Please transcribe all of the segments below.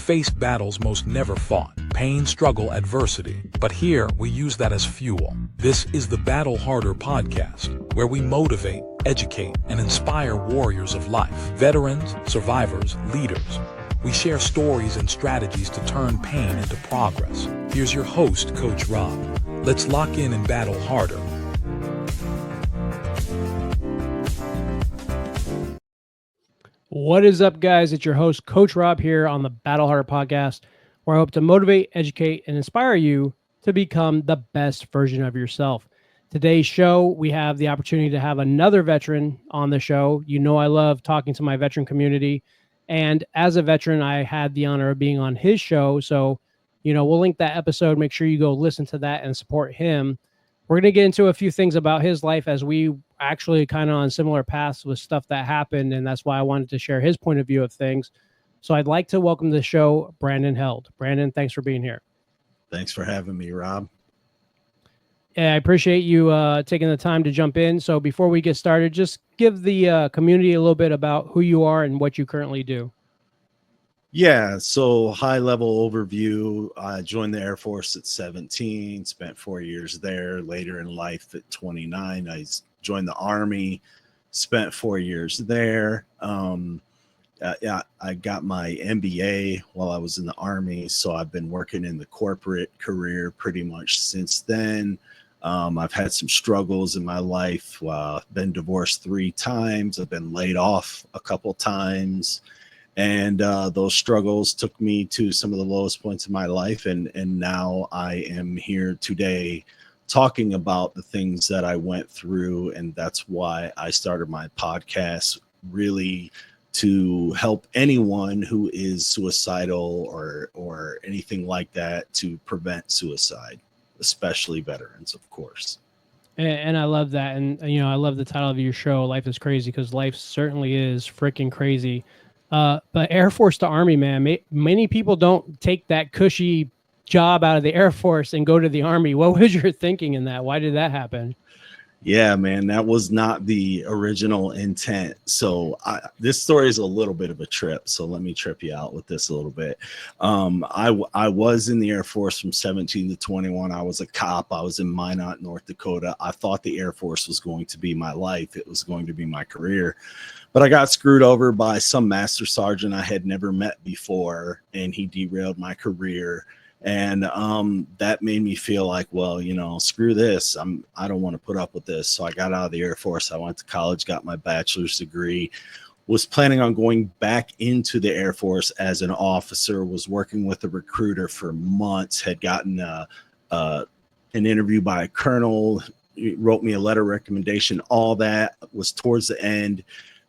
face battles most never fought, pain, struggle, adversity. But here, we use that as fuel. This is the Battle Harder podcast, where we motivate, educate, and inspire warriors of life, veterans, survivors, leaders. We share stories and strategies to turn pain into progress. Here's your host, Coach Rob. Let's lock in and battle harder. What is up, guys? It's your host, Coach Rob, here on the Battle Harder podcast, where I hope to motivate, educate, and inspire you to become the best version of yourself. Today's show, we have the opportunity to have another veteran on the show. You know I love talking to my veteran community, and as a veteran, I had the honor of being on his show. So, we'll link that episode. Make sure you go listen to that and support him. We're going to get into a few things about his life, as we actually kind of on similar paths with stuff that happened, and that's why I wanted to share his point of view of things. So I'd like to welcome to the show Brandon Held. Brandon, thanks for being here. Thanks for having me, Rob. Yeah, I appreciate you taking the time to jump in. So before we get started, just give the community a little bit about who you are and what you currently do. Yeah, so high-level overview. I joined the Air Force at 17, spent 4 years there. Later in life at 29, I joined the Army, spent 4 years there. I got my MBA while I was in the Army, so I've been working in the corporate career pretty much since then. I've had some struggles in my life. Been divorced 3 times. I've been laid off a couple times. And those struggles took me to some of the lowest points in my life. And now I am here today talking about the things that I went through. And that's why I started my podcast, really to help anyone who is suicidal or anything like that to prevent suicide, especially veterans, of course. And I love that. And, I love the title of your show, Life is Crazy, because life certainly is freaking crazy. But Air Force to Army, man, many people don't take that cushy job out of the Air Force and go to the Army. What was your thinking in that? Why did that happen? Yeah, man, that was not the original intent. So this story is a little bit of a trip. So let me trip you out with this a little bit. I was in the Air Force from 17 to 21. I was a cop. I was in Minot, North Dakota. I thought the Air Force was going to be my life. It was going to be my career. But I got screwed over by some master sergeant I had never met before, and he derailed my career. And that made me feel like, well, screw this. I don't want to put up with this. So I got out of the Air Force. I went to college, got my bachelor's degree, was planning on going back into the Air Force as an officer, was working with a recruiter for months, had gotten an interview by a colonel, wrote me a letter of recommendation. All that was towards the end.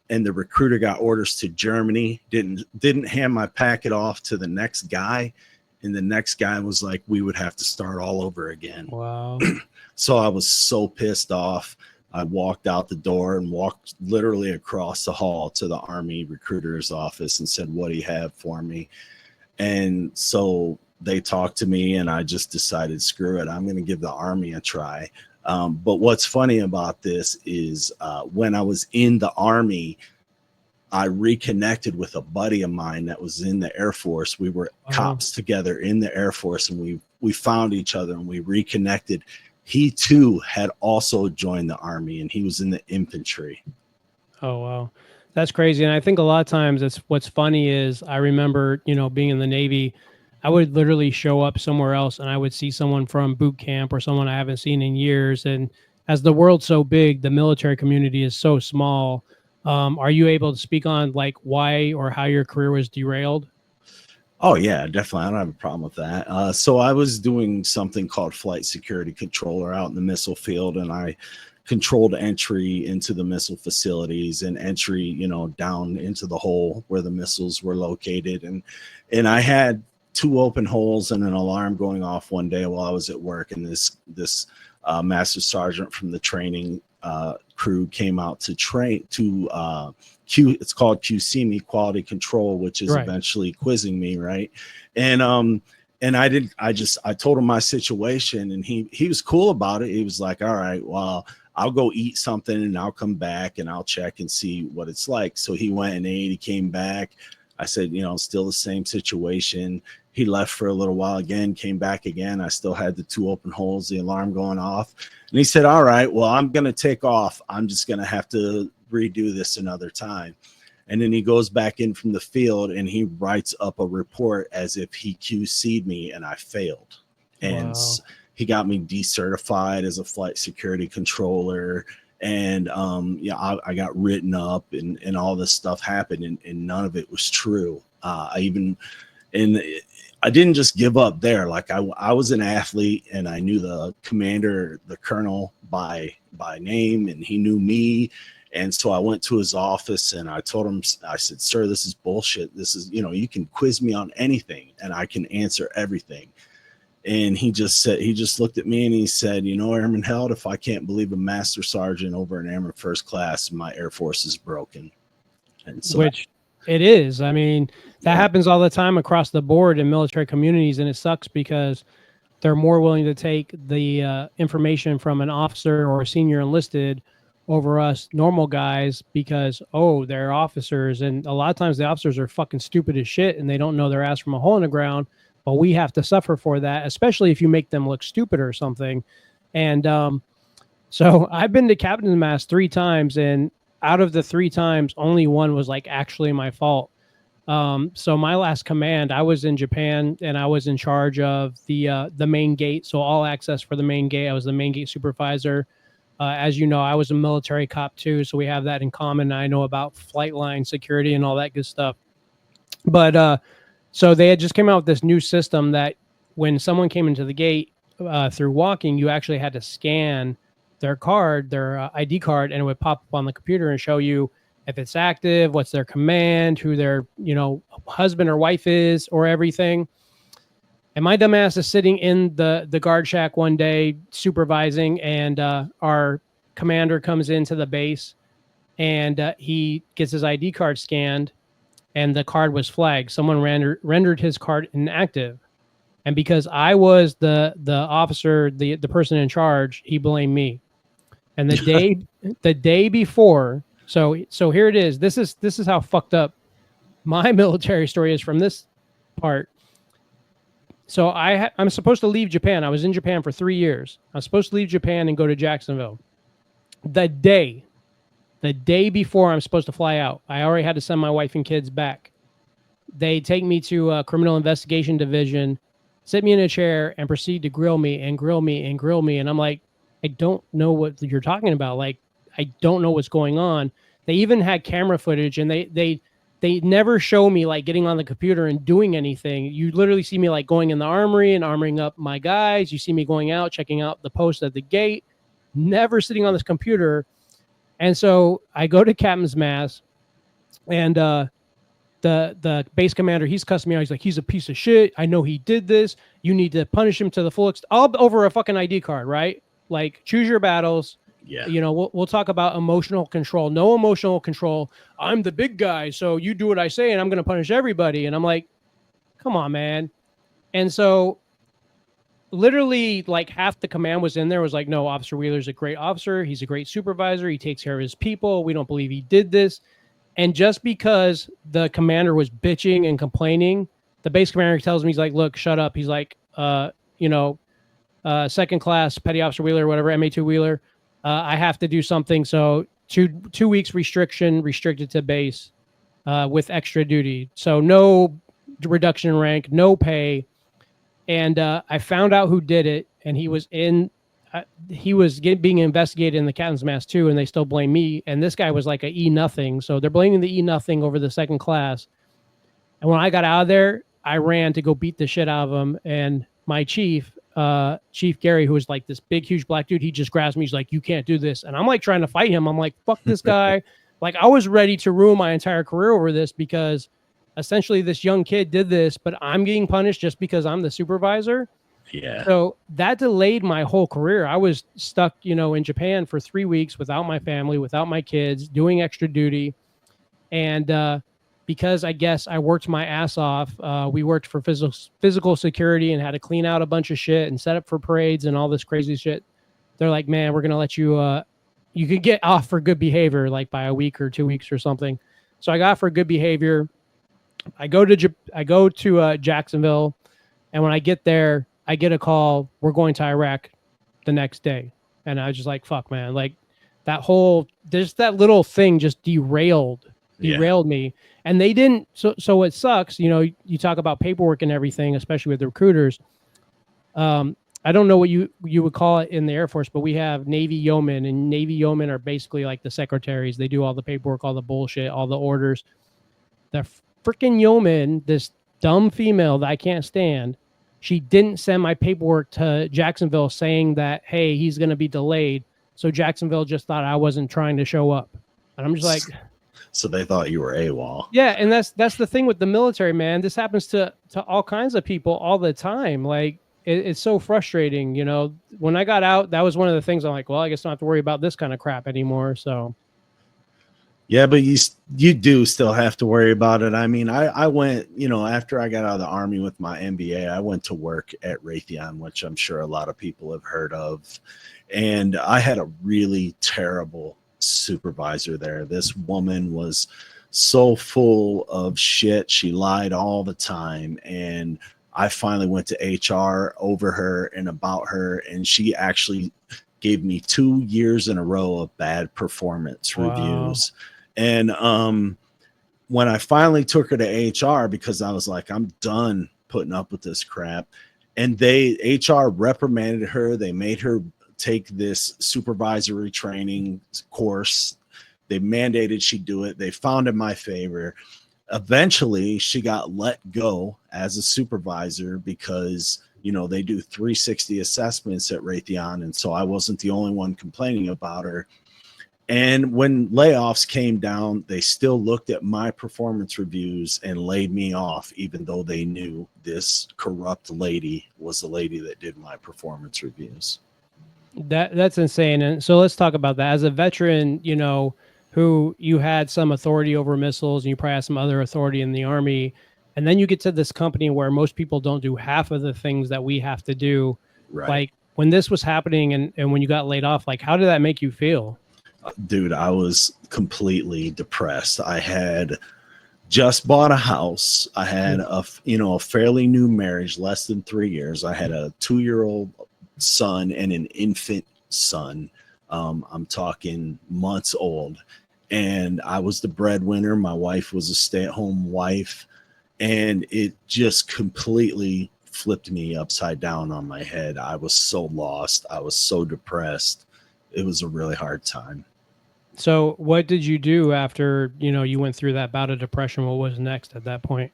And the recruiter got orders to Germany, didn't hand my packet off to the next guy. And the next guy was like, we would have to start all over again. Wow. So I was so pissed off. I walked out the door and walked literally across the hall to the Army recruiter's office and said, what do you have for me? And so they talked to me, and I just decided, screw it, I'm going to give the Army a try. But what's funny about this is when I was in the Army, I reconnected with a buddy of mine that was in the Air Force. We were cops together in the Air Force, and we found each other and we reconnected. He too had also joined the Army, and he was in the infantry. Oh, wow. That's crazy. And I think a lot of times what's funny is I remember, being in the Navy, I would literally show up somewhere else and I would see someone from boot camp or someone I haven't seen in years. And as the world's so big, the military community is so small. Are you able to speak on like why or how your career was derailed? Oh, yeah, definitely. I don't have a problem with that. So I was doing something called flight security controller out in the missile field, and I controlled entry into the missile facilities and entry, down into the hole where the missiles were located. And I had 2 open holes and an alarm going off one day while I was at work, and this master sergeant from the training crew came out to train to it's called QC me, quality control, which is eventually quizzing me, right? And I told him my situation, and he was cool about it. He was like, all right, well, I'll go eat something and I'll come back and I'll check and see what it's like. So he went and ate, he came back. I said, still the same situation. He left for a little while again, came back again. I still had the 2 open holes, the alarm going off. And he said, all right, well, I'm going to take off. I'm just going to have to redo this another time. And then he goes back in from the field and he writes up a report as if he QC'd me and I failed. And he got me decertified as a flight security controller. And I got written up and all this stuff happened, and none of it was true. I didn't just give up there. Like I was an athlete and I knew the commander, the colonel by name, and he knew me. And so I went to his office and I told him, I said, sir, this is bullshit. This is, you can quiz me on anything and I can answer everything. And he just looked at me and he said, Airman Held, if I can't believe a master sergeant over an airman first class, my Air Force is broken. And so which it is. I mean, that happens all the time across the board in military communities. And it sucks because they're more willing to take the information from an officer or a senior enlisted over us normal guys because, they're officers. And a lot of times the officers are fucking stupid as shit and they don't know their ass from a hole in the ground. But we have to suffer for that, especially if you make them look stupid or something. And so I've been to captain's mast 3 times, and out of the 3 times, only one was like actually my fault. So my last command, I was in Japan and I was in charge of the main gate. So all access for the main gate. I was the main gate supervisor. As you know, I was a military cop too, so we have that in common. I know about flight line security and all that good stuff. But so they had just came out with this new system that when someone came into the gate through walking, you actually had to scan their card, their ID card, and it would pop up on the computer and show you if it's active, what's their command, who their husband or wife is, or everything. And my dumbass is sitting in the guard shack one day supervising, and our commander comes into the base, and he gets his ID card scanned. And the card was flagged. Someone rendered his card inactive. And because I was the officer, the person in charge, he blamed me. And the day before, so here it is. This is how fucked up my military story is from this part. So I'm supposed to leave Japan. I was in Japan for 3 years. I was supposed to leave Japan and go to Jacksonville. The day before I'm supposed to fly out, I already had to send my wife and kids back. They take me to a criminal investigation division, sit me in a chair, and proceed to grill me and grill me and grill me. And I'm like, I don't know what you're talking about. Like, I don't know what's going on. They even had camera footage, and they never show me like getting on the computer and doing anything. You literally see me like going in the armory and armoring up my guys. You see me going out, checking out the post at the gate, never sitting on this computer. And so I go to captain's mast, and the base commander, he's cussing me out. He's like, he's a piece of shit. I know he did this. You need to punish him to the full extent. All over a fucking ID card, right? Like, choose your battles. Yeah. We'll talk about emotional control. No emotional control. I'm the big guy, so you do what I say, and I'm going to punish everybody. And I'm like, come on, man. And so literally like half the command was in there was like, no, Officer Wheeler's a great officer. He's a great supervisor. He takes care of his people. We don't believe he did this. And just because the commander was bitching and complaining, the base commander tells me, he's like, look, shut up. He's like, second class Petty Officer Wheeler, whatever, MA2 Wheeler, I have to do something. So two weeks restricted to base with extra duty. So no reduction in rank, no pay. And I found out who did it, and he was being investigated in the captain's mast too, and they still blame me. And this guy was like a E0, so they're blaming the E0 over the second class. And when I got out of there, I ran to go beat the shit out of him. And my chief, Chief Gary, who was like this big, huge black dude, he just grabs me. He's like, "You can't do this," and I'm like trying to fight him. I'm like, "Fuck this guy!" Like, I was ready to ruin my entire career over this because essentially this young kid did this, but I'm getting punished just because I'm the supervisor. Yeah. So that delayed my whole career. I was stuck, in Japan for 3 weeks without my family, without my kids, doing extra duty. And because I guess I worked my ass off, we worked for physical security and had to clean out a bunch of shit and set up for parades and all this crazy shit. They're like, man, we're going to let you, you could get off for good behavior, like by a week or 2 weeks or something. So I got for good behavior. I go to Jacksonville, and when I get there, I get a call. We're going to Iraq the next day, and I was just like, "Fuck, man!" Like that little thing just derailed me, and they didn't. So it sucks. You talk about paperwork and everything, especially with the recruiters. I don't know what you would call it in the Air Force, but we have Navy yeomen, and Navy yeomen are basically like the secretaries. They do all the paperwork, all the bullshit, all the orders. The freaking yeoman, this dumb female that I can't stand, she didn't send my paperwork to Jacksonville saying that, hey, he's going to be delayed. So Jacksonville just thought I wasn't trying to show up. And I'm just like, so they thought you were AWOL. Yeah, and that's the thing with the military, man. This happens to all kinds of people all the time. Like it's so frustrating, When I got out, that was one of the things I'm like, well, I guess I don't have to worry about this kind of crap anymore. So yeah, but you do still have to worry about it. I mean, I went, after I got out of the Army with my MBA, I went to work at Raytheon, which I'm sure a lot of people have heard of. And I had a really terrible supervisor there. This woman was so full of shit. She lied all the time. And I finally went to HR over her and about her. And she actually gave me 2 years in a row of bad performance reviews. And when I finally took her to HR, because I was like, I'm done putting up with this crap. And HR reprimanded her. They made her take this supervisory training course. They mandated she do it. They found in my favor. Eventually, she got let go as a supervisor because, they do 360 assessments at Raytheon. And so I wasn't the only one complaining about her. And when layoffs came down, they still looked at my performance reviews and laid me off, even though they knew this corrupt lady was the lady that did my performance reviews. That's insane. And so let's talk about that. As a veteran, who you had some authority over missiles and you probably had some other authority in the Army. And then you get to this company where most people don't do half of the things that we have to do. Right. Like when this was happening and when you got laid off, like how did that make you feel? Dude, I was completely depressed. I had just bought a house. I had a fairly new marriage, less than 3 years. I had a 2-year-old son and an infant son. I'm talking months old. And I was the breadwinner. My wife was a stay-at-home wife. And it just completely flipped me upside down on my head. I was so lost. I was so depressed. It was a really hard time. So what did you do after, you went through that bout of depression? What was next at that point?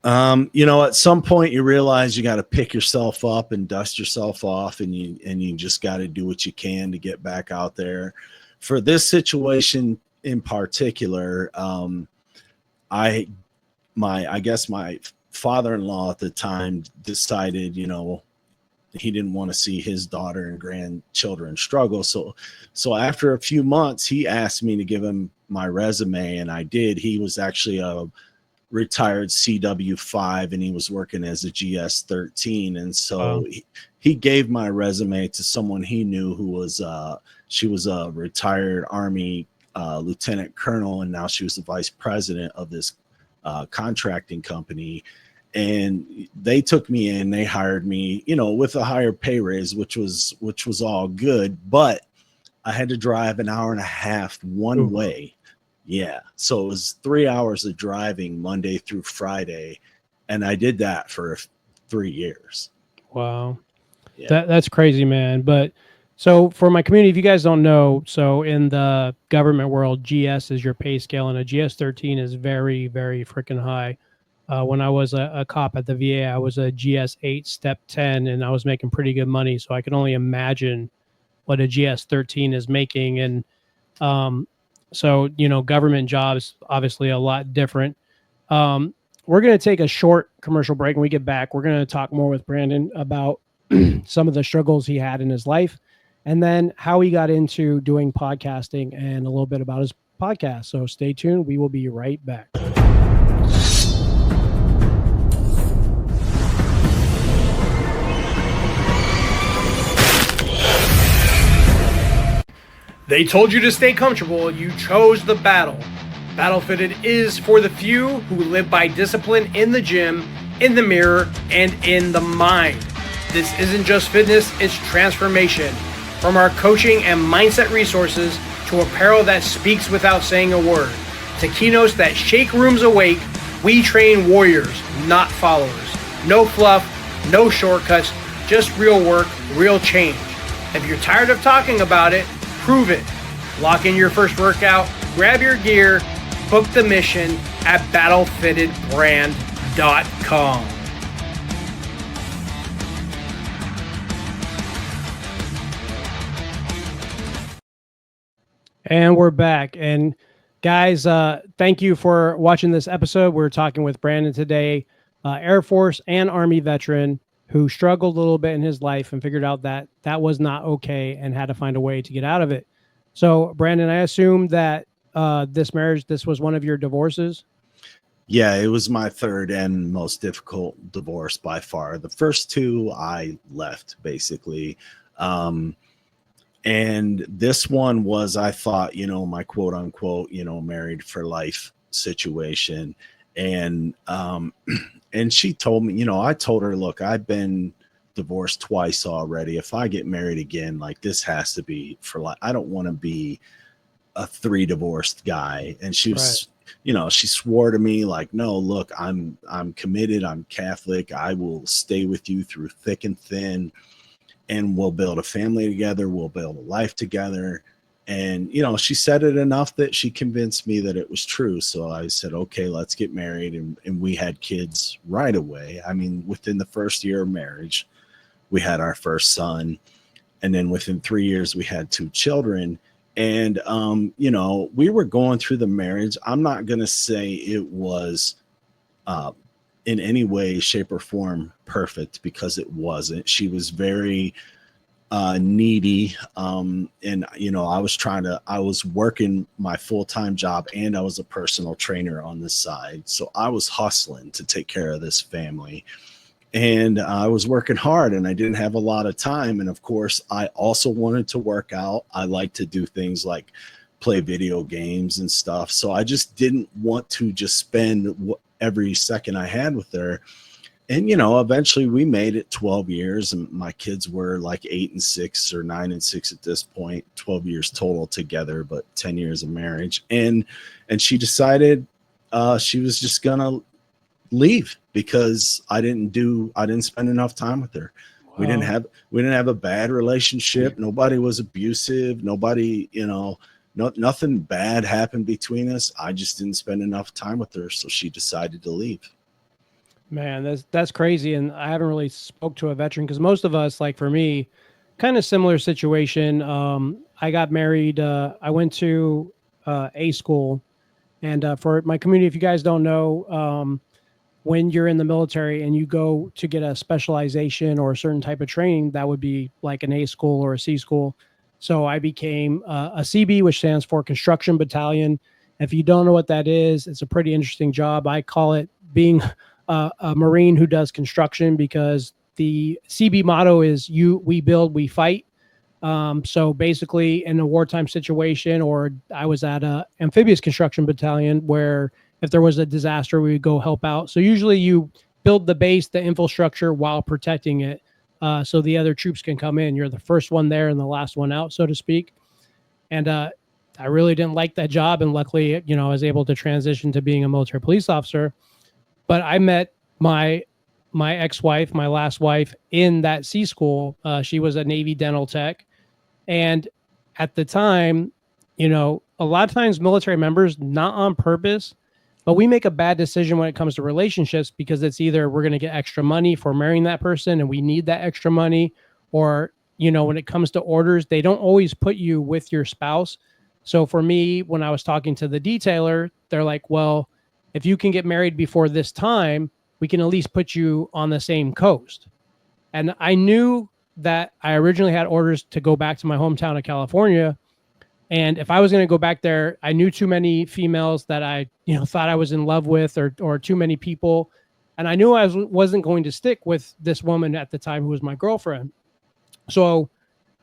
At some point you realize you got to pick yourself up and dust yourself off, and you just got to do what you can to get back out there. For this situation in particular, I guess my father-in-law at the time decided, he didn't want to see his daughter and grandchildren struggle. So after a few months, he asked me to give him my resume, and I did. He was actually a retired CW5, and he was working as a GS-13. And so he gave my resume to someone he knew who was, she was a retired Army lieutenant colonel, and now she was the vice president of this contracting company. And they took me in, they hired me, with a higher pay raise, which was all good, but I had to drive an hour and a half one way. Yeah. So it was 3 hours of driving Monday through Friday. And I did that for 3 years. Wow. Yeah. That's crazy, man. But so for my community, if you guys don't know, so in the government world, GS is your pay scale, and a GS-13 is very, very freaking high. When I was a cop at the VA, I was a GS-8 step 10, and I was making pretty good money. So I can only imagine what a GS-13 is making. And so, government jobs, obviously a lot different. We're going to take a short commercial break. When we get back, we're going to talk more with Brandon about some of the struggles he had in his life, and then how he got into doing podcasting and a little bit about his podcast. So stay tuned. We will be right back. They told you to stay comfortable. You chose the battle. Battlefitted is for the few who live by discipline in the gym, in the mirror, and in the mind. This isn't just fitness, it's transformation. From our coaching and mindset resources to apparel that speaks without saying a word, to keynotes that shake rooms awake, we train warriors, not followers. No fluff, no shortcuts, just real work, real change. If you're tired of talking about it, prove it. Lock in your first workout, grab your gear, book the mission at battlefittedbrand.com. And we're back. And guys, thank you for watching this episode. We're talking with Brandon today, Air Force and Army veteran who struggled a little bit in his life and figured out that that was not okay and had to find a way to get out of it. So, Brandon, I assume that this was one of your divorces? Yeah, it was my third and most difficult divorce by far. The first two I left, basically. And this one was, I thought, my quote unquote, married for life situation. And she told me, I told her, look, I've been divorced twice already. If I get married again, like, this has to be for life. I don't want to be a 3 divorced guy. And she was, she swore to me like, no, look, I'm committed. I'm Catholic. I will stay with you through thick and thin, and we'll build a family together. We'll build a life together. And, she said it enough that she convinced me that it was true. So I said, okay, let's get married. And we had kids right away. I mean, within the first year of marriage, we had our first son. And then within 3 years, we had 2 children. And, we were going through the marriage. I'm not going to say it was in any way, shape, or form perfect, because it wasn't. She was very needy. And, I was working my full-time job, and I was a personal trainer on the side. So I was hustling to take care of this family. And I was working hard, and I didn't have a lot of time. And of course, I also wanted to work out. I like to do things like play video games and stuff. So I just didn't want to just spend every second I had with her. And, eventually we made it 12 years, and my kids were like 8 and 6 or 9 and 6 at this point, 12 years total together, but 10 years of marriage. And she decided she was just going to leave because I didn't spend enough time with her. Wow. We didn't have a bad relationship. Nobody was abusive. Nobody, nothing bad happened between us. I just didn't spend enough time with her. So she decided to leave. Man, that's crazy. And I haven't really spoke to a veteran, because most of us, like for me, kind of similar situation. I got married. I went to A school, and for my community, if you guys don't know, when you're in the military and you go to get a specialization or a certain type of training, that would be like an A school or a C school. So I became a CB, which stands for Construction Battalion. If you don't know what that is, it's a pretty interesting job. I call it being a Marine who does construction, because the CB motto is we build, we fight. So basically, in a wartime situation, or I was at a amphibious construction battalion where if there was a disaster, we would go help out. So usually you build the base, the infrastructure, while protecting it, so the other troops can come in. You're the first one there and the last one out, so to speak. And I really didn't like that job. And luckily, I was able to transition to being a military police officer. But I met my ex-wife, my last wife, in that C school. She was a Navy dental tech. And at the time, a lot of times military members, not on purpose, but we make a bad decision when it comes to relationships, because it's either we're going to get extra money for marrying that person and we need that extra money, or, when it comes to orders, they don't always put you with your spouse. So for me, when I was talking to the detailer, they're like, well, if you can get married before this time, we can at least put you on the same coast. And I knew that I originally had orders to go back to my hometown of California. And if I was going to go back there, I knew too many females that I, thought I was in love with, or too many people. And I knew I wasn't going to stick with this woman at the time who was my girlfriend. So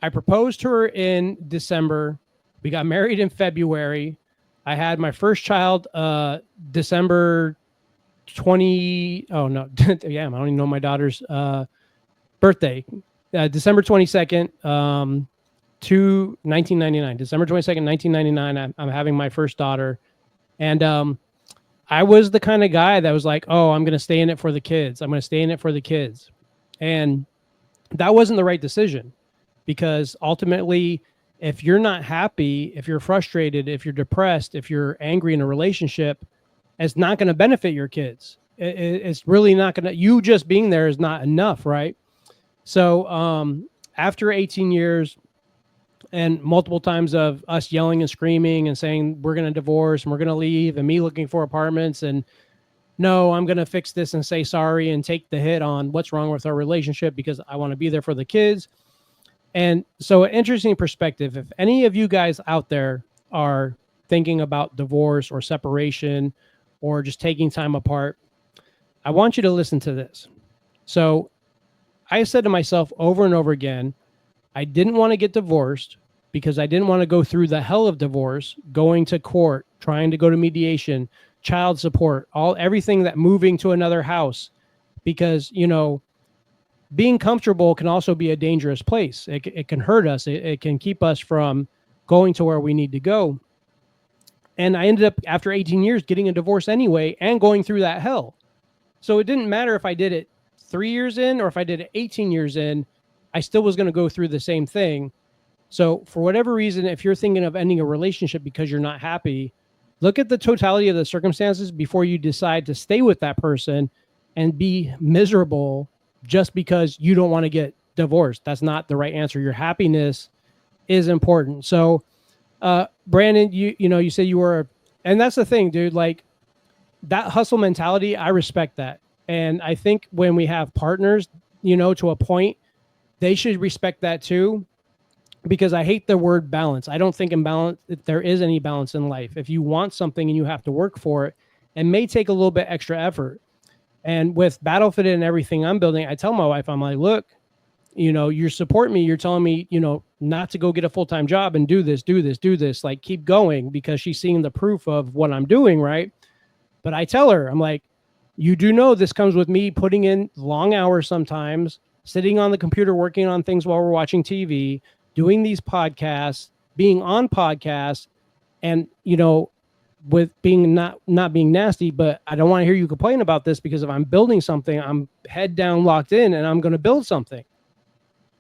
I proposed to her in December. We got married in February. I had my first child December 20. Oh no, yeah, I don't even know my daughter's birthday. December 22nd, 1999. December 22nd, 1999. I'm having my first daughter, and I was the kind of guy that was like, oh, I'm going to stay in it for the kids. I'm going to stay in it for the kids, and that wasn't the right decision, because ultimately, if you're not happy, if you're frustrated, if you're depressed, if you're angry in a relationship, it's not going to benefit your kids. It's really not going to, you just being there is not enough, right? So after 18 years and multiple times of us yelling and screaming and saying we're going to divorce and we're going to leave, and me looking for apartments and no, I'm going to fix this and say sorry and take the hit on what's wrong with our relationship because I want to be there for the kids. And so, an interesting perspective. If any of you guys out there are thinking about divorce or separation or just taking time apart, I want you to listen to this. So, I said to myself over and over again, I didn't want to get divorced because I didn't want to go through the hell of divorce, going to court, trying to go to mediation, child support, everything that moving to another house, because, being comfortable can also be a dangerous place. It can hurt us. It can keep us from going to where we need to go. And I ended up, after 18 years, getting a divorce anyway and going through that hell. So it didn't matter if I did it 3 years in or if I did it 18 years in, I still was going to go through the same thing. So for whatever reason, if you're thinking of ending a relationship because you're not happy, look at the totality of the circumstances before you decide to stay with that person and be miserable just because you don't want to get divorced. That's not the right answer. Your happiness is important. So, Brandon, you said you were, and that's the thing, dude, like that hustle mentality, I respect that. And I think when we have partners, to a point, they should respect that too, because I hate the word balance. I don't think if there is any balance in life. If you want something and you have to work for it, it may take a little bit extra effort. And with Battlefield and everything I'm building, I tell my wife, I'm like, look, you're supporting me. You're telling me, not to go get a full-time job and do this, like keep going, because she's seeing the proof of what I'm doing. Right. But I tell her, I'm like, you do know this comes with me putting in long hours sometimes, sitting on the computer, working on things while we're watching TV, doing these podcasts, being on podcasts, and, with being not being nasty, but I don't want to hear you complain about this, because if I'm building something, I'm head down locked in and I'm going to build something.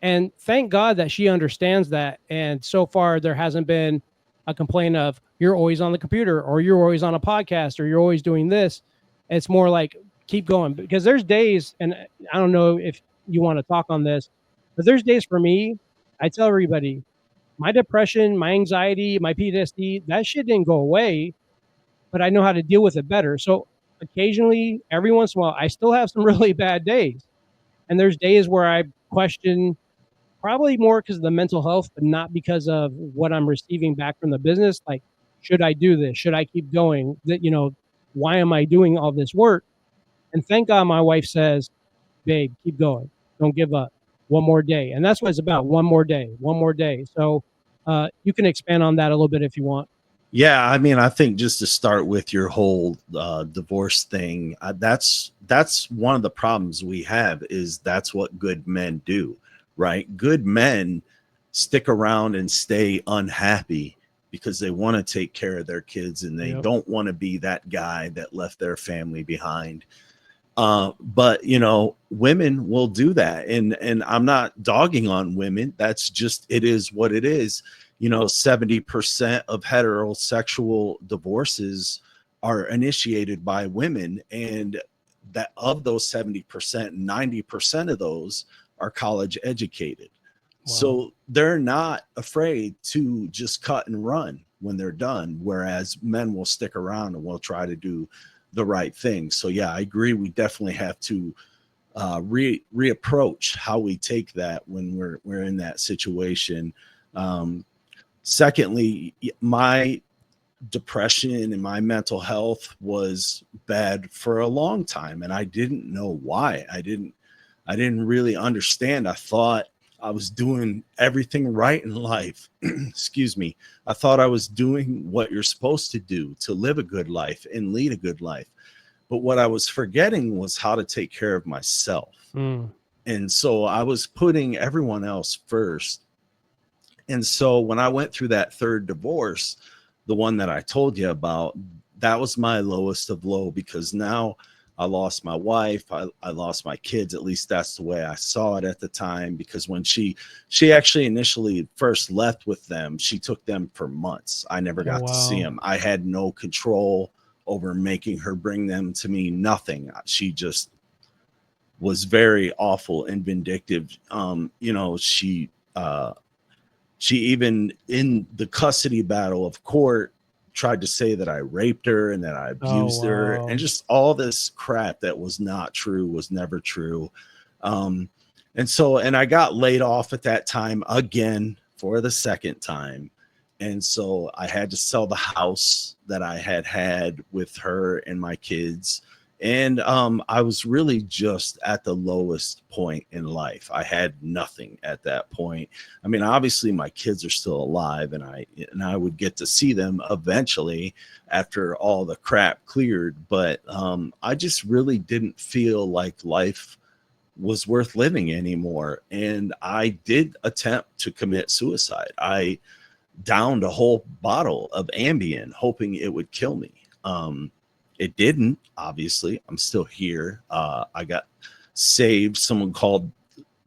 And thank God that she understands that. And so far there hasn't been a complaint of you're always on the computer or you're always on a podcast or you're always doing this. It's more like keep going, because there's days, and I don't know if you want to talk on this, but there's days for me, I tell everybody, my depression, my anxiety, my PTSD, that shit didn't go away, but I know how to deal with it better. So occasionally, every once in a while, I still have some really bad days. And there's days where I question, probably more because of the mental health, but not because of what I'm receiving back from the business. Like, should I do this? Should I keep going? Why am I doing all this work? And thank God my wife says, babe, keep going. Don't give up. One more day. And that's what it's about. One more day. One more day. So you can expand on that a little bit if you want. Yeah, I mean, I think just to start with your whole divorce thing, that's one of the problems we have, is that's what good men do, right? Good men stick around and stay unhappy because they want to take care of their kids and they don't want to be that guy that left their family behind. But women will do that, and I'm not dogging on women. That's just, it is what it is. 70% of heterosexual divorces are initiated by women, and that of those 70%, 90% of those are college educated. Wow. So they're not afraid to just cut and run when they're done, whereas men will stick around and will try to do the right thing. So yeah, I agree. We definitely have to reapproach how we take that when we're in that situation. Secondly, my depression and my mental health was bad for a long time, and I didn't know why. I didn't really understand. I thought I was doing everything right in life. Excuse me. I thought I was doing what you're supposed to do to live a good life and lead a good life. But what I was forgetting was how to take care of myself. And so I was putting everyone else first. And so when I went through that third divorce, the one that I told you about, that was my lowest of low, because now I lost my wife. I lost my kids. At least that's the way I saw it at the time, because when she actually initially first left with them, she took them for months. I never got to see them. I had no control over making her bring them to me. Nothing. She just was very awful and vindictive. She even in the custody battle of court tried to say that I raped her and that I abused her, and just all this crap that was not true, was never true. And I got laid off at that time again for the second time. And so I had to sell the house that I had with her and my kids. And I was really just at the lowest point in life. I had nothing at that point. I mean, obviously my kids are still alive, and I would get to see them eventually after all the crap cleared. But I just really didn't feel like life was worth living anymore. And I did attempt to commit suicide. I downed a whole bottle of Ambien hoping it would kill me. It didn't, obviously. I'm still here. I got saved. Someone called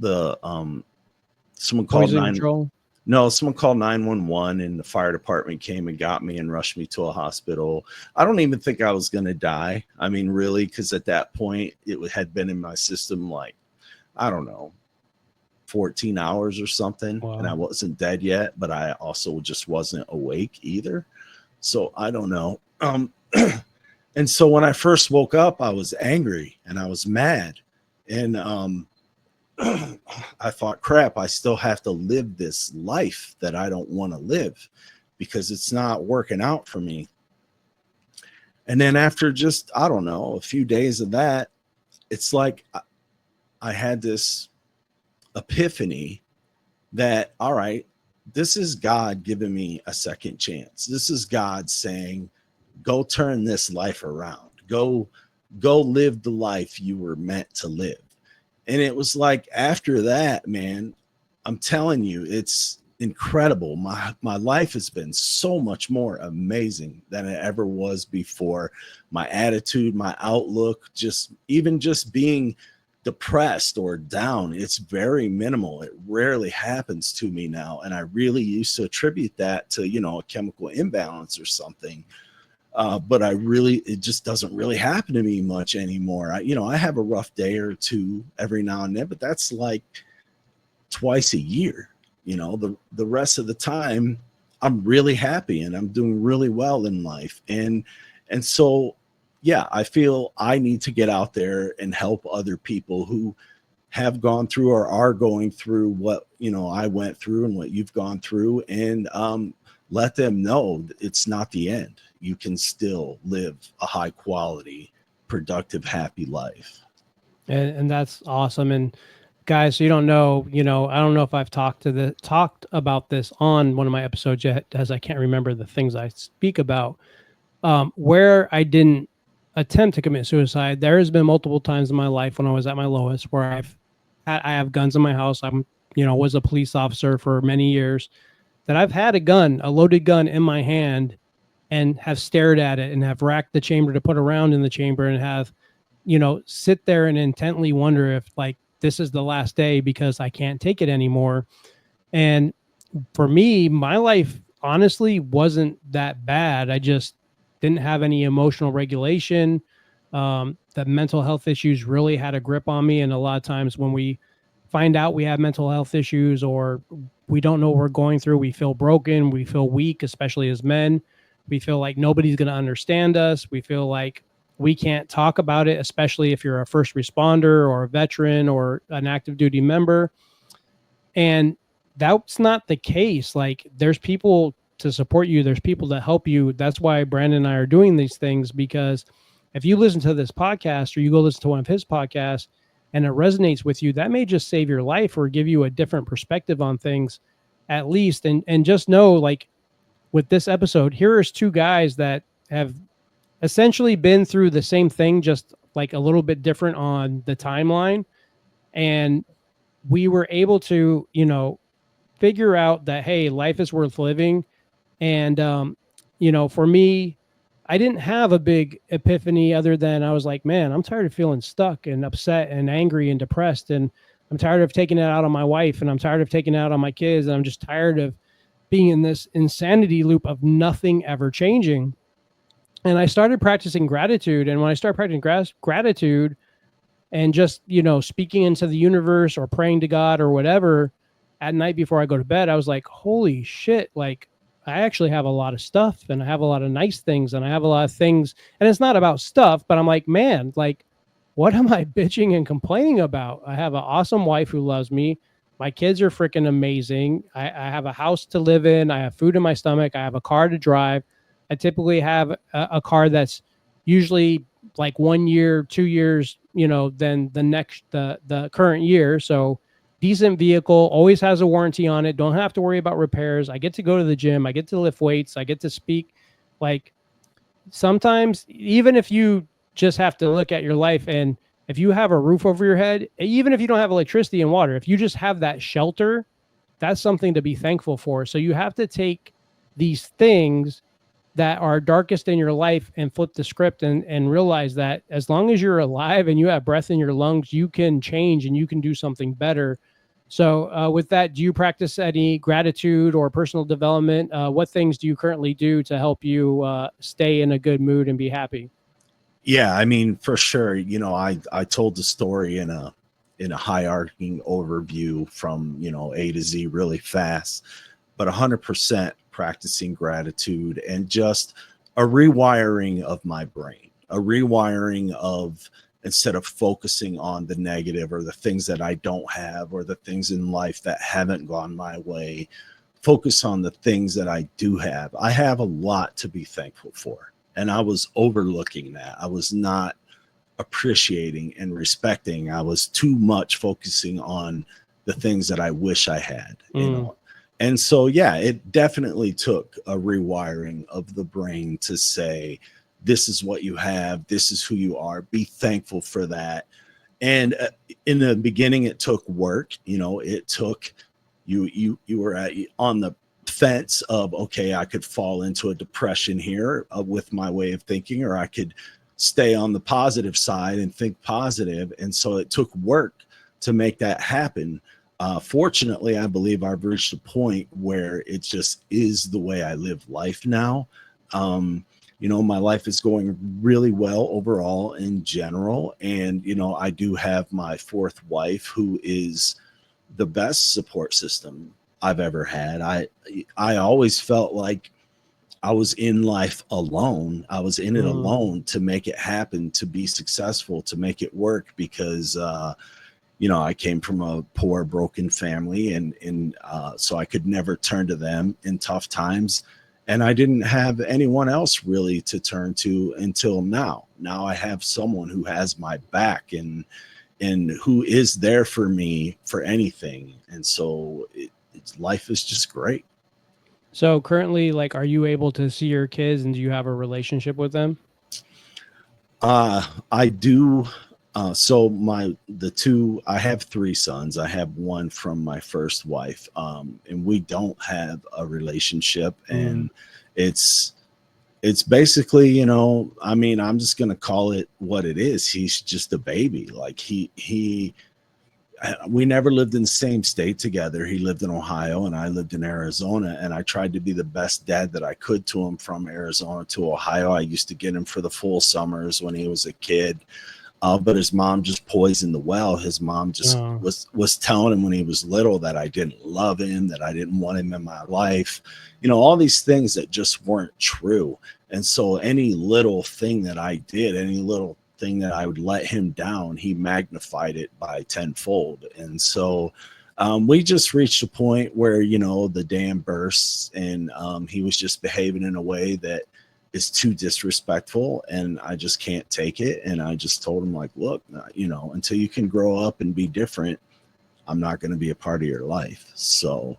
911, and the fire department came and got me and rushed me to a hospital. I don't even think I was going to die. I mean, really, because at that point it had been in my system, like, I don't know, 14 hours or something. And I wasn't dead yet, but I also just wasn't awake either. So I don't know. And so when I first woke up, I was angry and I was mad. And I thought, crap, I still have to live this life that I don't want to live because it's not working out for me. And then after just, I don't know, a few days of that, it's like I had this epiphany that, all right, this is God giving me a second chance. This is God saying, go turn this life around. Go live the life you were meant to live. And it was like, after that, man, I'm telling you, it's incredible. My life has been so much more amazing than it ever was before. My attitude, my outlook, just being depressed or down, it's very minimal. It rarely happens to me now. And I really used to attribute that to, a chemical imbalance or something. But it just doesn't really happen to me much anymore. I have a rough day or two every now and then, but that's like twice a year. The rest of the time I'm really happy and I'm doing really well in life. And so, yeah, I feel I need to get out there and help other people who have gone through or are going through what, I went through and what you've gone through, and let them know it's not the end. You can still live a high quality, productive, happy life. And that's awesome. And guys, so you don't know, I don't know if I've talked about this on one of my episodes yet, as I can't remember the things I speak about. Where I didn't attempt to commit suicide, there has been multiple times in my life when I was at my lowest where I have guns in my house. Was a police officer for many years, that I've had a loaded gun in my hand, and have stared at it and have racked the chamber to put a round in the chamber, and have, sit there and intently wonder if, like, this is the last day because I can't take it anymore. And for me, my life honestly wasn't that bad. I just didn't have any emotional regulation. The mental health issues really had a grip on me. And a lot of times when we find out we have mental health issues, or we don't know what we're going through, we feel broken, we feel weak, especially as men. We feel like nobody's going to understand us. We feel like we can't talk about it, especially if you're a first responder or a veteran or an active duty member. And that's not the case. Like, there's people to support you. There's people that help you. That's why Brandon and I are doing these things, because if you listen to this podcast or you go listen to one of his podcasts, and it resonates with you, that may just save your life or give you a different perspective on things at least. And just know, like, with this episode, here is two guys that have essentially been through the same thing, just like a little bit different on the timeline. And we were able to, figure out that, hey, life is worth living. And, for me, I didn't have a big epiphany other than I was like, man, I'm tired of feeling stuck and upset and angry and depressed. And I'm tired of taking it out on my wife, and I'm tired of taking it out on my kids. And I'm just tired of being in this insanity loop of nothing ever changing. And I started practicing gratitude. And when I started practicing gratitude and just, speaking into the universe or praying to God or whatever at night before I go to bed, I was like, holy shit, like, I actually have a lot of stuff, and I have a lot of nice things, and I have a lot of things. And it's not about stuff, but I'm like, man, like, what am I bitching and complaining about? I have an awesome wife who loves me. My kids are freaking amazing. I have a house to live in. I have food in my stomach. I have a car to drive. I typically have a car that's usually like 1 year, 2 years, than the current year. So decent vehicle, always has a warranty on it. Don't have to worry about repairs. I get to go to the gym. I get to lift weights. I get to speak. Like, sometimes, even if you just have to look at your life, and if you have a roof over your head, even if you don't have electricity and water, if you just have that shelter, that's something to be thankful for. So you have to take these things that are darkest in your life and flip the script, and realize that as long as you're alive and you have breath in your lungs, you can change and you can do something better. So with that, do you practice any gratitude or personal development? What things do you currently do to help you stay in a good mood and be happy? Yeah, I mean, for sure. I told the story in a hierarchy overview from, A to Z really fast, but 100% practicing gratitude and just a rewiring of my brain, a rewiring of, instead of focusing on the negative or the things that I don't have or the things in life that haven't gone my way, focus on the things that I do have. I have a lot to be thankful for. And I was overlooking that. I was not appreciating and respecting. I was too much focusing on the things that I wish I had, And so, yeah, it definitely took a rewiring of the brain to say, this is what you have. This is who you are. Be thankful for that. And in the beginning, it took work. It took you were on the fence of, okay, I could fall into a depression here with my way of thinking, or I could stay on the positive side and think positive. And so it took work to make that happen. Fortunately, I believe I've reached a point where it just is the way I live life now. My life is going really well overall in general. And, I do have my fourth wife, who is the best support system I've ever had. I always felt like I was in life alone. I was in it alone to make it happen, to be successful, to make it work, because I came from a poor, broken family, and so I could never turn to them in tough times. And I didn't have anyone else really to turn to until now. Now I have someone who has my back and who is there for me for anything. And so life is just great. So currently, like, are you able to see your kids, and do you have a relationship with them? I do. So I have three sons. I have one from my first wife, and we don't have a relationship. And it's basically, I'm just going to call it what it is. He's just a baby. Like we never lived in the same state together. He lived in Ohio and I lived in Arizona, and I tried to be the best dad that I could to him from Arizona to Ohio. I used to get him for the full summers when he was a kid. But his mom just poisoned the well. His mom just was telling him when he was little that I didn't love him, that I didn't want him in my life. All these things that just weren't true. And so any little thing that I did, any little thing that I would let him down, he magnified it by tenfold. And so we just reached a point where, the dam bursts, and he was just behaving in a way that is too disrespectful, and I just can't take it. And I just told him, like, look, until you can grow up and be different, I'm not going to be a part of your life. So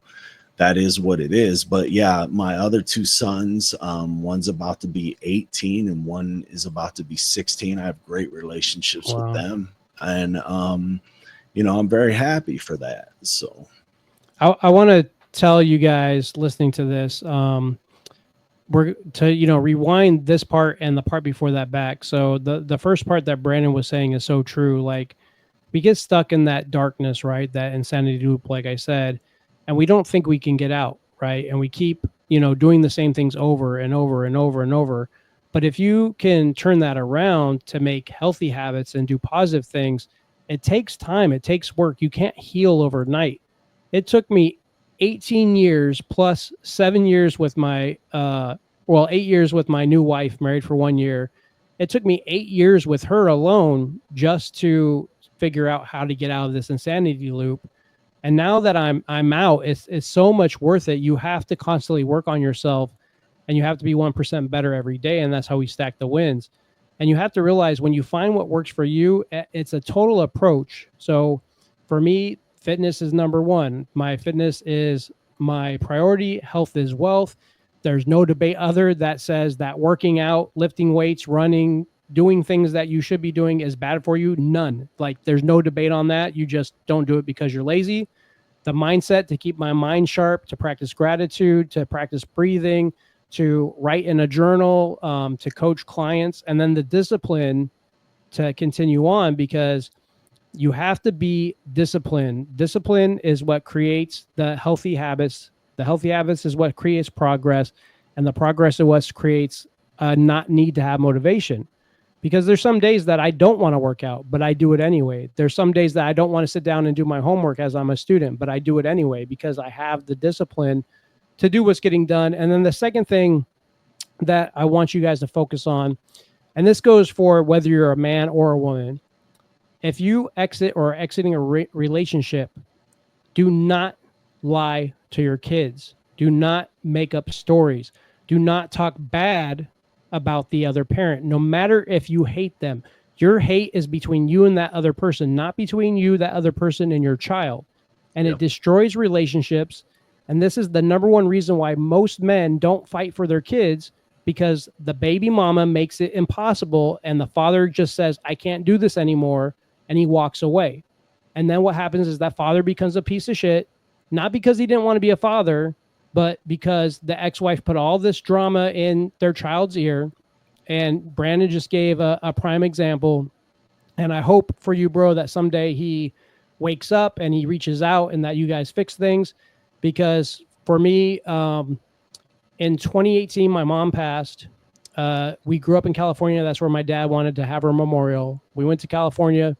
that is what it is. But yeah, my other two sons, one's about to be 18 and one is about to be 16. I have great relationships with them. And, I'm very happy for that. So I want to tell you guys listening to this, we're to, rewind this part and the part before that back. So the first part that Brandon was saying is so true. Like, we get stuck in that darkness, right? That insanity loop, like I said, and we don't think we can get out, right? And we keep, doing the same things over and over and over and over. But if you can turn that around to make healthy habits and do positive things, it takes time. It takes work. You can't heal overnight. It took me 18 years plus 7 years with my, 8 years with my new wife, married for 1 year. It took me 8 years with her alone just to figure out how to get out of this insanity loop. And now that I'm out, it's so much worth it. You have to constantly work on yourself, and you have to be 1% better every day. And that's how we stack the wins. And you have to realize when you find what works for you, it's a total approach. So for me, fitness is number one. My fitness is my priority. Health is wealth. There's no debate other that says that working out, lifting weights, running, doing things that you should be doing is bad for you. None. Like, there's no debate on that. You just don't do it because you're lazy. The mindset to keep my mind sharp, to practice gratitude, to practice breathing, to write in a journal, to coach clients, and then the discipline to continue on, because you have to be disciplined. Discipline is what creates the healthy habits. The healthy habits is what creates progress, and the progress is what creates not need to have motivation. Because there's some days that I don't want to work out, but I do it anyway. There's some days that I don't want to sit down and do my homework as I'm a student, but I do it anyway because I have the discipline to do what's getting done. And then the second thing that I want you guys to focus on, and this goes for whether you're a man or a woman, if you exit or are exiting a relationship, do not lie to your kids. Do not make up stories. Do not talk bad about the other parent, no matter if you hate them. Your hate is between you and that other person, not between you, that other person, and your child. And It destroys relationships. And this is the number one reason why most men don't fight for their kids, because the baby mama makes it impossible. And the father just says, I can't do this anymore. And he walks away. And then what happens is that father becomes a piece of shit, not because he didn't want to be a father, but because the ex-wife put all this drama in their child's ear. And Brandon just gave a prime example. And I hope for you, bro, that someday he wakes up and he reaches out and that you guys fix things. Because for me, in 2018, my mom passed. We grew up in California. That's where my dad wanted to have her memorial. We went to California.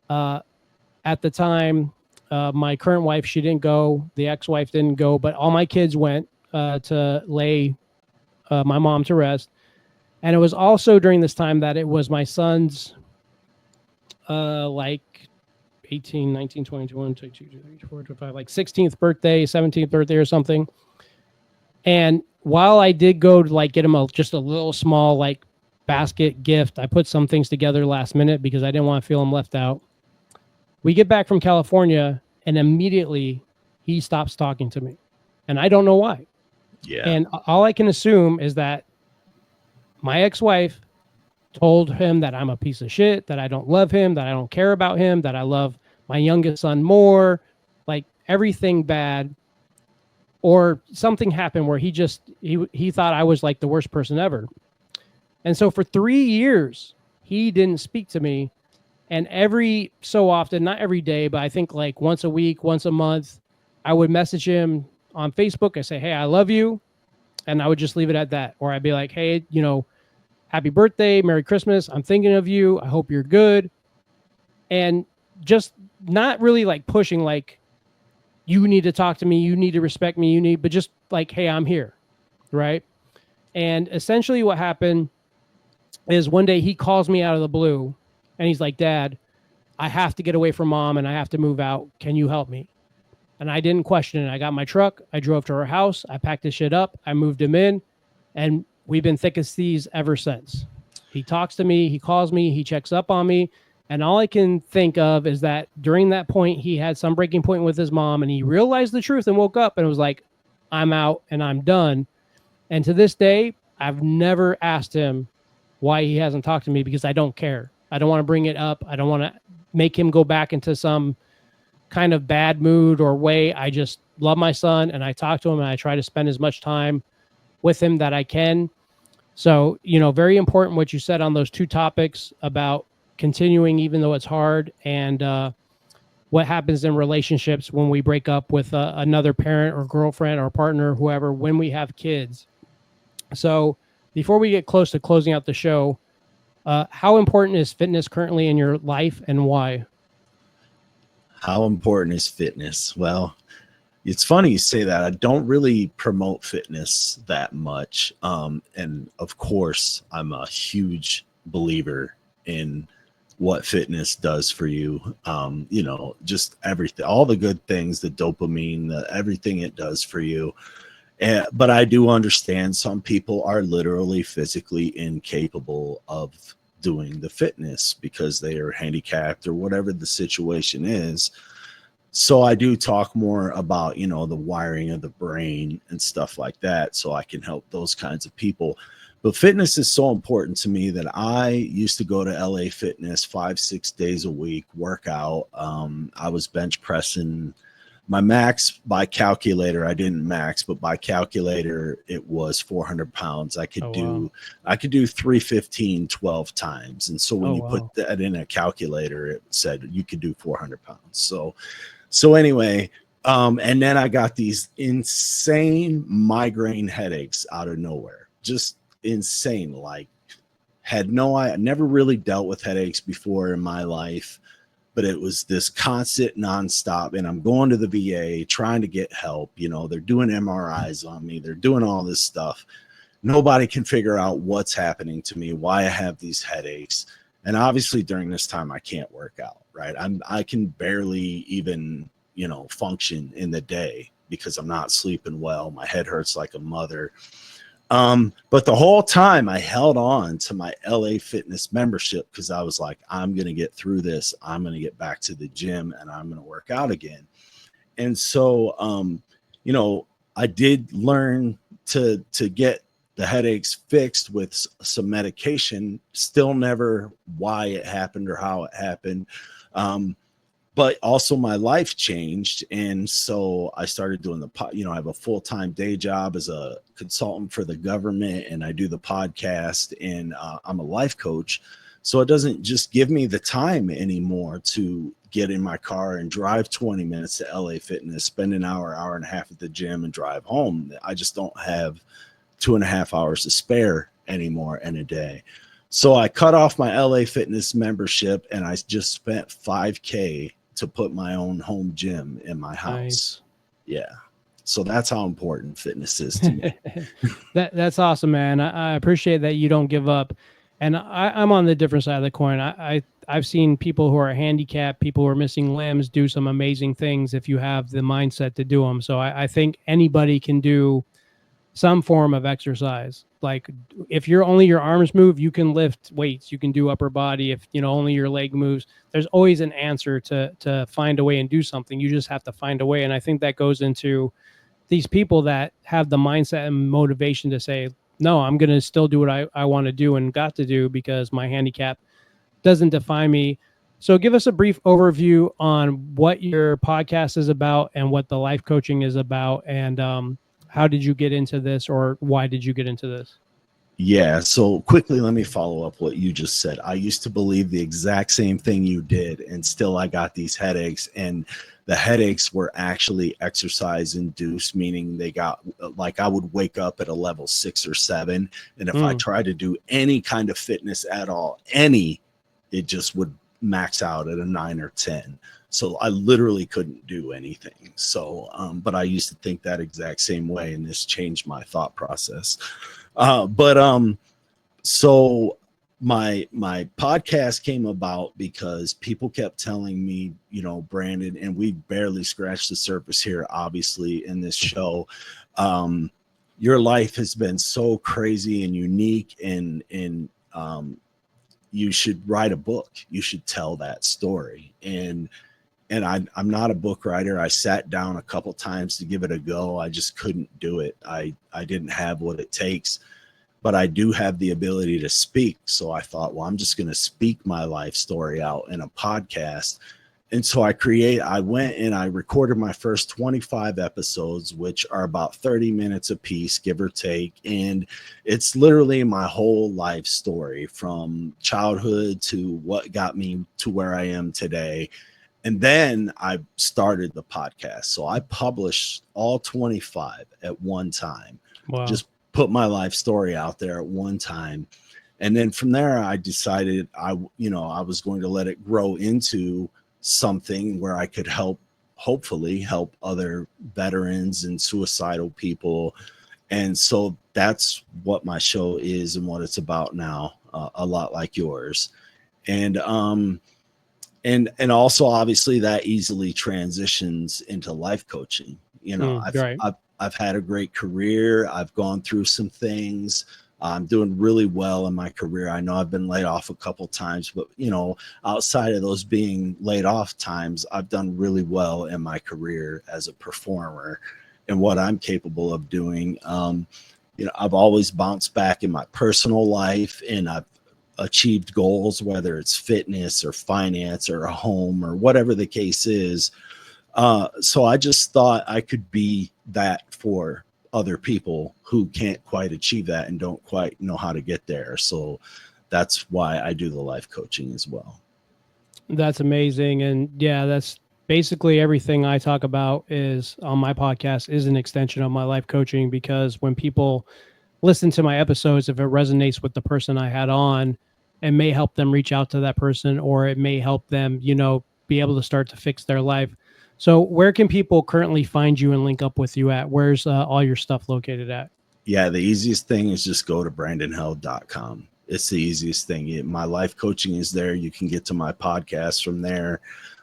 At the time, my current wife, she didn't go. The ex-wife didn't go, but all my kids went to lay my mom to rest. And it was also during this time that it was my son's like 18, 19, 20, 21, 22, 23, 24, 25, like 16th birthday, 17th birthday or something. And while I did go to like get him just a little small like basket gift, I put some things together last minute because I didn't want to feel him left out. We get back from California and immediately he stops talking to me. And I don't know why. Yeah. And all I can assume is that my ex-wife told him that I'm a piece of shit, that I don't love him, that I don't care about him, that I love my youngest son more, like everything bad. Or something happened where he thought I was like the worst person ever. And so for 3 years, he didn't speak to me. And every so often, not every day, but I think like once a week, once a month, I would message him on Facebook. I say, hey, I love you. And I would just leave it at that. Or I'd be like, hey, happy birthday, Merry Christmas. I'm thinking of you. I hope you're good. And just not really like pushing, like, you need to talk to me. You need to respect me. But just like, hey, I'm here. Right. And essentially what happened is one day he calls me out of the blue and he's like, Dad, I have to get away from mom and I have to move out. Can you help me? And I didn't question it. I got my truck. I drove to her house. I packed his shit up. I moved him in. And we've been thick as thieves ever since. He talks to me, he calls me, he checks up on me. And all I can think of is that during that point, he had some breaking point with his mom and he realized the truth and woke up and was like, I'm out and I'm done. And to this day, I've never asked him why he hasn't talked to me because I don't care. I don't want to bring it up. I don't want to make him go back into some kind of bad mood or way. I just love my son and I talk to him and I try to spend as much time with him that I can. So, very important what you said on those two topics about continuing even though it's hard, and what happens in relationships when we break up with another parent or girlfriend or partner, whoever, when we have kids. So before we get close to closing out the show, how important is fitness currently in your life and why? How important is fitness? Well, it's funny you say that. I don't really promote fitness that much. And of course, I'm a huge believer in what fitness does for you. Just everything, all the good things, the dopamine, everything it does for you. But I do understand some people are literally physically incapable of doing the fitness because they are handicapped or whatever the situation is. So I do talk more about, the wiring of the brain and stuff like that, so I can help those kinds of people. But fitness is so important to me that I used to go to LA Fitness 5-6 days a week, work out. I was bench pressing. My max by calculator, I didn't max, but by calculator, it was 400 pounds. I could do 315 12 times. And so when you put that in a calculator, it said you could do 400 pounds. So anyway, and then I got these insane migraine headaches out of nowhere, just insane. Like I never really dealt with headaches before in my life, but it was this constant nonstop. And I'm going to the VA trying to get help. They're doing MRIs on me. They're doing all this stuff. Nobody can figure out what's happening to me, why I have these headaches. And obviously during this time, I can't work out, right? I can barely even, function in the day because I'm not sleeping well. My head hurts like a mother. But the whole time I held on to my LA Fitness membership because I was like, I'm going to get through this. I'm going to get back to the gym and I'm going to work out again. And so, I did learn to get the headaches fixed with some medication. Still never why it happened or how it happened. But also my life changed. And so I started doing I have a full-time day job as a consultant for the government, and I do the podcast, and I'm a life coach. So it doesn't just give me the time anymore to get in my car and drive 20 minutes to LA Fitness, spend an hour and a half at the gym and drive home. I just don't have 2.5 hours to spare anymore in a day. So I cut off my LA Fitness membership and I just spent $5,000 to put my own home gym in my house. Nice. Yeah. So that's how important fitness is to me. That's awesome, man. I appreciate that you don't give up. And I'm on the different side of the coin. I've seen people who are handicapped, people who are missing limbs do some amazing things if you have the mindset to do them. So I think anybody can do some form of exercise. Like if only your arms move, you can lift weights, you can do upper body. If only your leg moves, there's always an answer to find a way and do something. You just have to find a way. And I think that goes into these people that have the mindset and motivation to say, no, I'm going to still do what I want to do and got to do because my handicap doesn't define me. So give us a brief overview on what your podcast is about and what the life coaching is about, and how did you get into this, or why did you get into this? Yeah. So quickly, let me follow up what you just said. I used to believe the exact same thing you did, and still I got these headaches, and the headaches were actually exercise induced, meaning they got like I would wake up at a level 6 or 7. And if I tried to do any kind of fitness at all, it just would max out at a 9 or 10. So I literally couldn't do anything. So, but I used to think that exact same way, and this changed my thought process. So my podcast came about because people kept telling me, Brandon, and we barely scratched the surface here, obviously, in this show. your life has been so crazy and unique, and you should write a book. You should tell that story. And I'm not a book writer. I sat down a couple times to give it a go. I just couldn't do it. I didn't have what it takes, but I do have the ability to speak. So I thought, well, I'm just going to speak my life story out in a podcast. And so I went and I recorded my first 25 episodes, which are about 30 minutes a piece, give or take. And it's literally my whole life story, from childhood to what got me to where I am today. And then I started the podcast. So I published all 25 at one time. Wow. Just put my life story out there at one time. And then from there, I decided I was going to let it grow into something where I could hopefully help other veterans and suicidal people. And so that's what my show is and what it's about now, a lot like yours. And also obviously that easily transitions into life coaching. I've had a great career. I've gone through some things. I'm doing really well in my career. I know I've been laid off a couple times, but outside of those being laid off times, I've done really well in my career as a performer and what I'm capable of doing. I've always bounced back in my personal life, and I've achieved goals, whether it's fitness or finance or a home or whatever the case is. So I just thought I could be that for other people who can't quite achieve that and don't quite know how to get there. So that's why I do the life coaching as well. That's amazing. And yeah, that's basically everything I talk about is on my podcast is an extension of my life coaching, because when people listen to my episodes, if it resonates with the person I had on, it may help them reach out to that person, or it may help them, be able to start to fix their life. So where can people currently find you and link up with you at? Where's all your stuff located at? Yeah, the easiest thing is just go to brandonheld.com. It's the easiest thing. My life coaching is there. You can get to my podcast from there.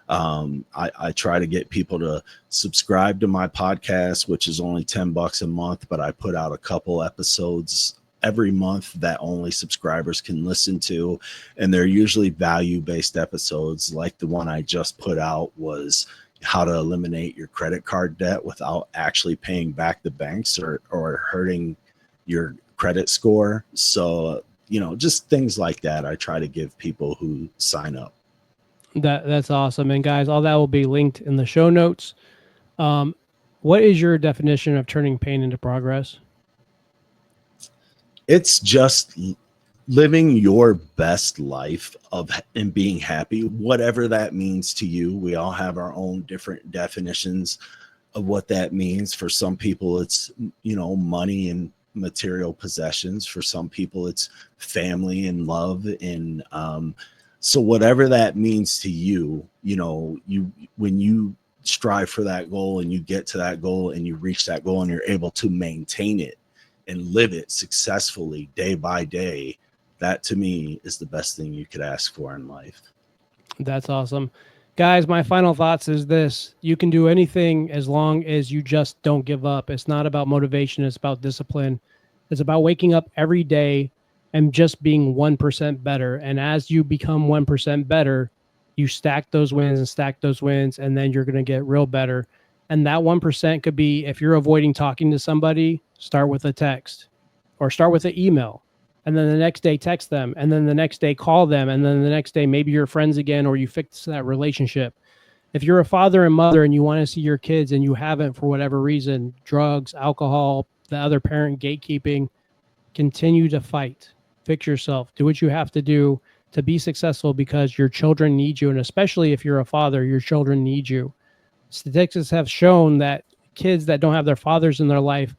I try to get people to subscribe to my podcast, which is only $10 a month, but I put out a couple episodes every month that only subscribers can listen to. And they're usually value-based episodes. Like the one I just put out was how to eliminate your credit card debt without actually paying back the banks or hurting your credit score. So, just things like that I try to give people who sign up. That's awesome. And guys, all that will be linked in the show notes. What is your definition of turning pain into progress? It's just living your best life and being happy, whatever that means to you. We all have our own different definitions of what that means. For some people, it's, money and material possessions. For some people, it's family and love. And so whatever that means to you, when you strive for that goal and you get to that goal and you reach that goal and you're able to maintain it and live it successfully day by day, that to me is the best thing you could ask for in life. That's awesome. Guys, my final thoughts is this: you can do anything as long as you just don't give up. It's not about motivation. It's about discipline. It's about waking up every day and just being 1% better. And as you become 1% better, you stack those wins, and then you're going to get real better. And that 1% could be, if you're avoiding talking to somebody, start with a text or start with an email. And then the next day text them, and then the next day call them, and then the next day maybe you're friends again, or you fix that relationship. If you're a father and mother and you want to see your kids and you haven't for whatever reason, drugs, alcohol, the other parent gatekeeping, continue to fight. Fix yourself. Do what you have to do to be successful, because your children need you. And especially if you're a father, your children need you. Statistics have shown that kids that don't have their fathers in their life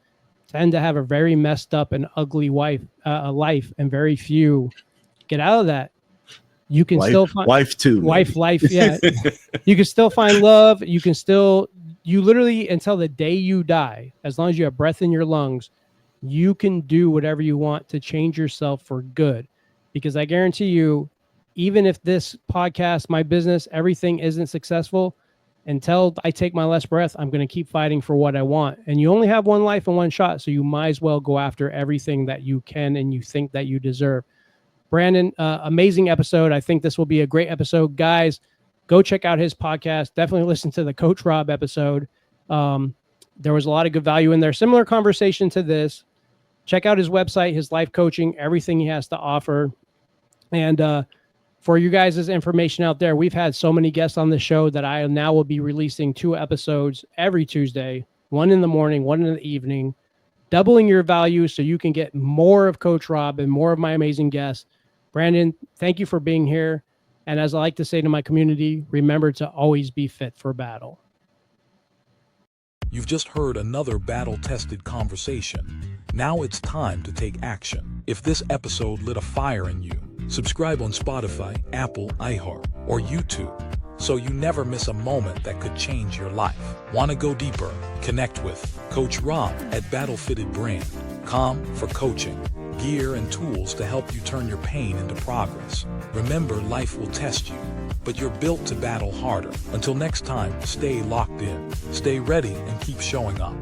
tend to have a very messed up and ugly life, and very few get out of that. You can still find life. Yeah. You can still find love. You literally, until the day you die, as long as you have breath in your lungs, you can do whatever you want to change yourself for good. Because I guarantee you, even if this podcast, my business, everything isn't successful, until I take my last breath, I'm going to keep fighting for what I want. And you only have one life and one shot, so you might as well go after everything that you can and you think that you deserve. Brandon, amazing episode. I think this will be a great episode. Guys, go check out his podcast. Definitely listen to the Coach Rob episode. There was a lot of good value in there. Similar conversation to this. Check out his website, his life coaching, everything he has to offer. And for you guys' information out there, we've had so many guests on the show that I now will be releasing 2 episodes every Tuesday, one in the morning, one in the evening, doubling your value so you can get more of Coach Rob and more of my amazing guests. Brandon, thank you for being here. And as I like to say to my community, remember to always be fit for battle. You've just heard another battle-tested conversation. Now it's time to take action. If this episode lit a fire in you, subscribe on Spotify, Apple, iHeart, or YouTube so you never miss a moment that could change your life. Want to go deeper? Connect with Coach Rob at BattleFittedBrand.com for coaching, gear, and tools to help you turn your pain into progress. Remember, life will test you, but you're built to battle harder. Until next time, stay locked in, stay ready, and keep showing up.